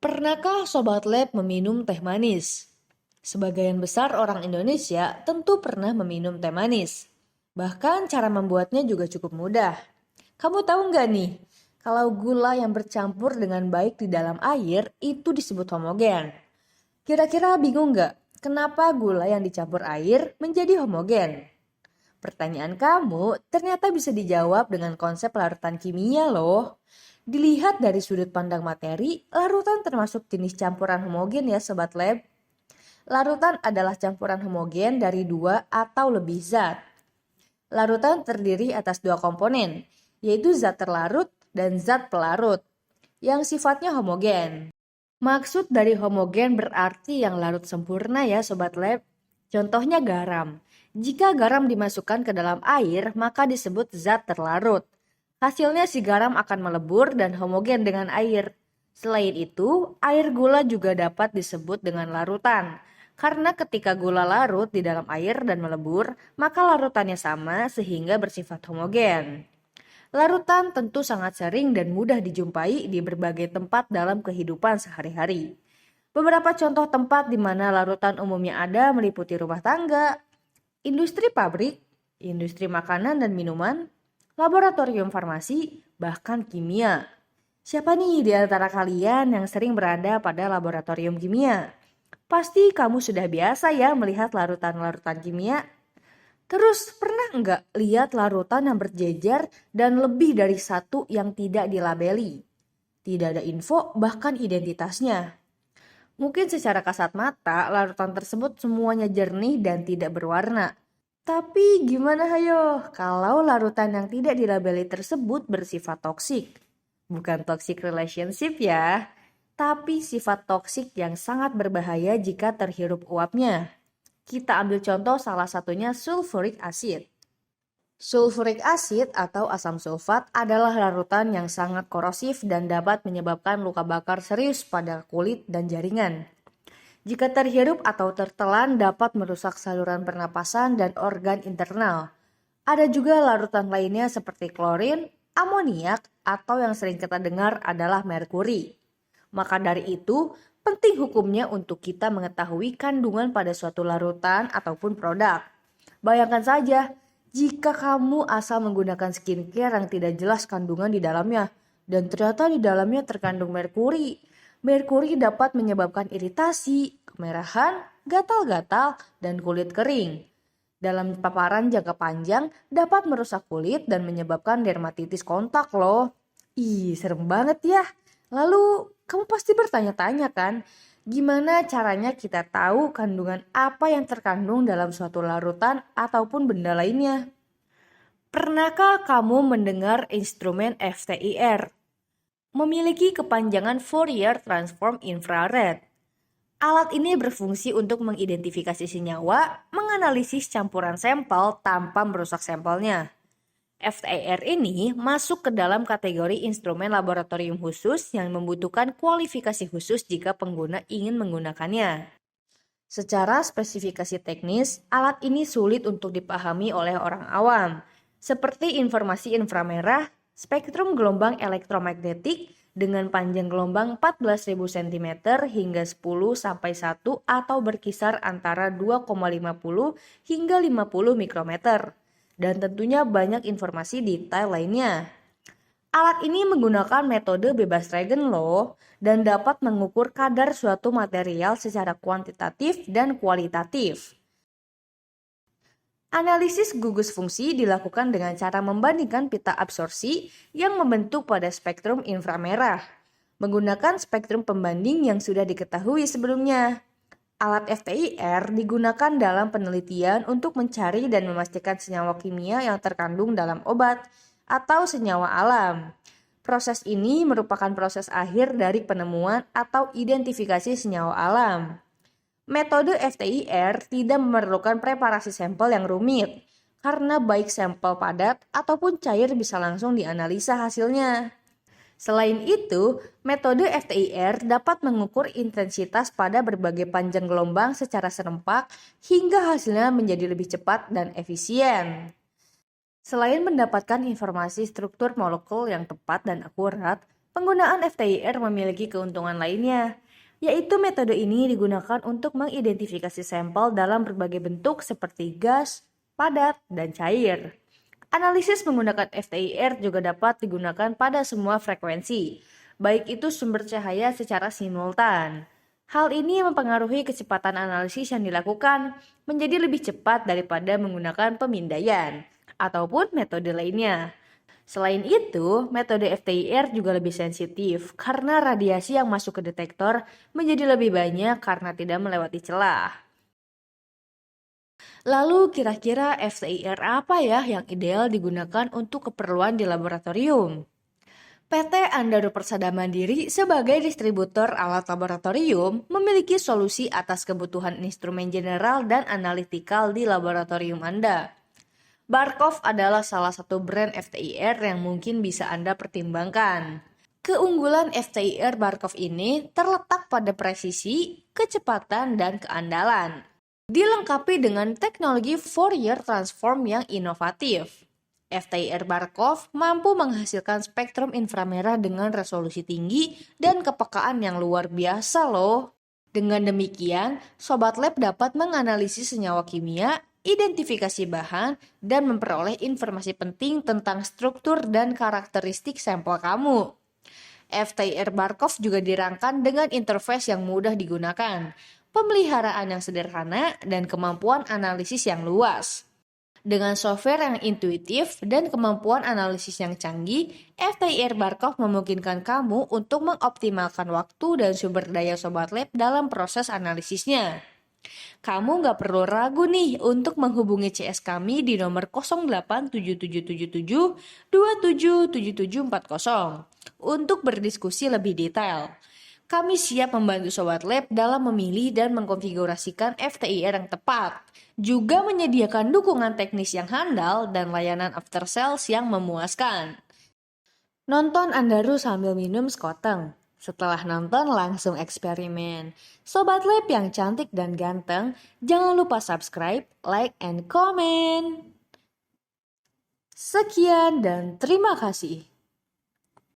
Pernahkah Sobat Lab meminum teh manis? Sebagian besar orang Indonesia tentu pernah meminum teh manis. Bahkan cara membuatnya juga cukup mudah. Kamu tahu nggak nih, kalau gula yang bercampur dengan baik di dalam air itu disebut homogen. Kira-kira bingung nggak kenapa gula yang dicampur air menjadi homogen? Pertanyaan kamu ternyata bisa dijawab dengan konsep larutan kimia loh. Dilihat dari sudut pandang materi, larutan termasuk jenis campuran homogen ya Sobat Lab. Larutan adalah campuran homogen dari dua atau lebih zat. Larutan terdiri atas dua komponen, yaitu zat terlarut dan zat pelarut, yang sifatnya homogen. Maksud dari homogen berarti yang larut sempurna ya Sobat Lab. Contohnya garam. Jika garam dimasukkan ke dalam air, maka disebut zat terlarut. Hasilnya si garam akan melebur dan homogen dengan air. Selain itu, air gula juga dapat disebut dengan larutan. Karena ketika gula larut di dalam air dan melebur, maka larutannya sama sehingga bersifat homogen. Larutan tentu sangat sering dan mudah dijumpai di berbagai tempat dalam kehidupan sehari-hari. Beberapa contoh tempat di mana larutan umumnya ada meliputi rumah tangga, industri pabrik, industri makanan dan minuman, laboratorium farmasi, bahkan kimia. Siapa nih di antara kalian yang sering berada pada laboratorium kimia? Pasti kamu sudah biasa ya melihat larutan-larutan kimia. Terus pernah nggak lihat larutan yang berjejer dan lebih dari satu yang tidak dilabeli? Tidak ada info bahkan identitasnya. Mungkin secara kasat mata larutan tersebut semuanya jernih dan tidak berwarna. Tapi gimana hayo kalau larutan yang tidak dilabeli tersebut bersifat toksik? Bukan toxic relationship ya, tapi sifat toksik yang sangat berbahaya jika terhirup uapnya. Kita ambil contoh salah satunya sulfuric acid. Sulfuric acid atau asam sulfat adalah larutan yang sangat korosif dan dapat menyebabkan luka bakar serius pada kulit dan jaringan. Jika terhirup atau tertelan dapat merusak saluran pernapasan dan organ internal. Ada juga larutan lainnya seperti klorin, amoniak, atau yang sering kita dengar adalah merkuri. Maka dari itu, penting hukumnya untuk kita mengetahui kandungan pada suatu larutan ataupun produk. Bayangkan saja, jika kamu asal menggunakan skincare yang tidak jelas kandungan di dalamnya, dan ternyata di dalamnya terkandung merkuri. Merkuri dapat menyebabkan iritasi, kemerahan, gatal-gatal, dan kulit kering. Dalam paparan jangka panjang dapat merusak kulit dan menyebabkan dermatitis kontak loh. Ih, serem banget ya. Lalu kamu pasti bertanya-tanya kan, gimana caranya kita tahu kandungan apa yang terkandung dalam suatu larutan ataupun benda lainnya? Pernahkah kamu mendengar instrumen FTIR? Memiliki kepanjangan Fourier Transform Infrared. Alat ini berfungsi untuk mengidentifikasi senyawa, menganalisis campuran sampel tanpa merusak sampelnya. FTIR ini masuk ke dalam kategori instrumen laboratorium khusus yang membutuhkan kualifikasi khusus jika pengguna ingin menggunakannya. Secara spesifikasi teknis, alat ini sulit untuk dipahami oleh orang awam, seperti informasi inframerah, spektrum gelombang elektromagnetik dengan panjang gelombang 14.000 cm hingga 10 sampai 1 atau berkisar antara 2,50 hingga 50 mikrometer. Dan tentunya banyak informasi detail lainnya. Alat ini menggunakan metode bebas regen loh dan dapat mengukur kadar suatu material secara kuantitatif dan kualitatif. Analisis gugus fungsi dilakukan dengan cara membandingkan pita absorpsi yang membentuk pada spektrum inframerah, menggunakan spektrum pembanding yang sudah diketahui sebelumnya. Alat FTIR digunakan dalam penelitian untuk mencari dan memastikan senyawa kimia yang terkandung dalam obat atau senyawa alam. Proses ini merupakan proses akhir dari penemuan atau identifikasi senyawa alam. Metode FTIR tidak memerlukan preparasi sampel yang rumit, karena baik sampel padat ataupun cair bisa langsung dianalisa hasilnya. Selain itu, metode FTIR dapat mengukur intensitas pada berbagai panjang gelombang secara serempak hingga hasilnya menjadi lebih cepat dan efisien. Selain mendapatkan informasi struktur molekul yang tepat dan akurat, Penggunaan FTIR memiliki keuntungan lainnya, yaitu metode ini digunakan untuk mengidentifikasi sampel dalam berbagai bentuk seperti gas, padat, dan cair. Analisis menggunakan FTIR juga dapat digunakan pada semua frekuensi, baik itu sumber cahaya secara simultan. Hal ini mempengaruhi kecepatan analisis yang dilakukan menjadi lebih cepat daripada menggunakan pemindaian ataupun metode lainnya. Selain itu, metode FTIR juga lebih sensitif karena radiasi yang masuk ke detektor menjadi lebih banyak karena tidak melewati celah. Lalu kira-kira FTIR apa ya yang ideal digunakan untuk keperluan di laboratorium? PT Andaro Persada Mandiri sebagai distributor alat laboratorium memiliki solusi atas kebutuhan instrumen general dan analitikal di laboratorium Anda. Barkov adalah salah satu brand FTIR yang mungkin bisa Anda pertimbangkan. Keunggulan FTIR Barkov ini terletak pada presisi, kecepatan, dan keandalan. Dilengkapi dengan teknologi Fourier Transform yang inovatif. FTIR Barkov mampu menghasilkan spektrum inframerah dengan resolusi tinggi dan kepekaan yang luar biasa loh. Dengan demikian, Sobat Lab dapat menganalisis senyawa kimia, identifikasi bahan, dan memperoleh informasi penting tentang struktur dan karakteristik sampel kamu. FTIR Barkov juga dirancang dengan interface yang mudah digunakan, pemeliharaan yang sederhana, dan kemampuan analisis yang luas. Dengan software yang intuitif dan kemampuan analisis yang canggih, FTIR Barkov memungkinkan kamu untuk mengoptimalkan waktu dan sumber daya Sobat Lab dalam proses analisisnya. Kamu nggak perlu ragu nih untuk menghubungi CS kami di nomor 087777 277740 untuk berdiskusi lebih detail. Kami siap membantu Sobat Lab dalam memilih dan mengkonfigurasikan FTIR yang tepat, juga menyediakan dukungan teknis yang handal dan layanan after sales yang memuaskan. Nonton Andaru sambil minum sekoteng. Setelah nonton langsung eksperimen. Sobat Lab yang cantik dan ganteng, jangan lupa subscribe, like, and comment. Sekian dan terima kasih.